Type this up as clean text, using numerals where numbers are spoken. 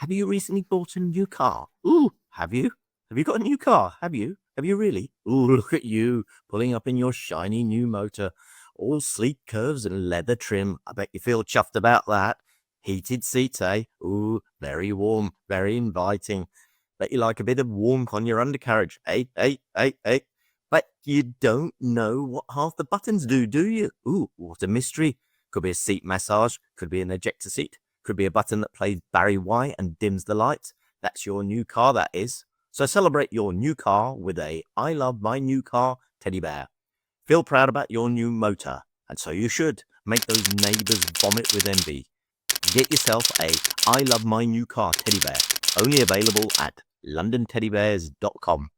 Have you recently bought a new car? Ooh, have you? Have you got a new car? Have you? Have you really? Ooh, look at you, pulling up in your shiny new motor. All sleek curves and leather trim. I bet you feel chuffed about that. Heated seats, eh? Ooh, very warm, very inviting. Bet you like a bit of warmth on your undercarriage, eh? But you don't know what half the buttons do you? Ooh, what a mystery. Could be a seat massage, could be an ejector seat, could be a button that plays Barry White and dims the lights. That's your new car, that is. So celebrate your new car with a I love my new car teddy bear. Feel proud about your new motor, and so you should. Make those neighbours vomit with envy. Get yourself a I love my new car teddy bear. Only available at londonteddybears.com.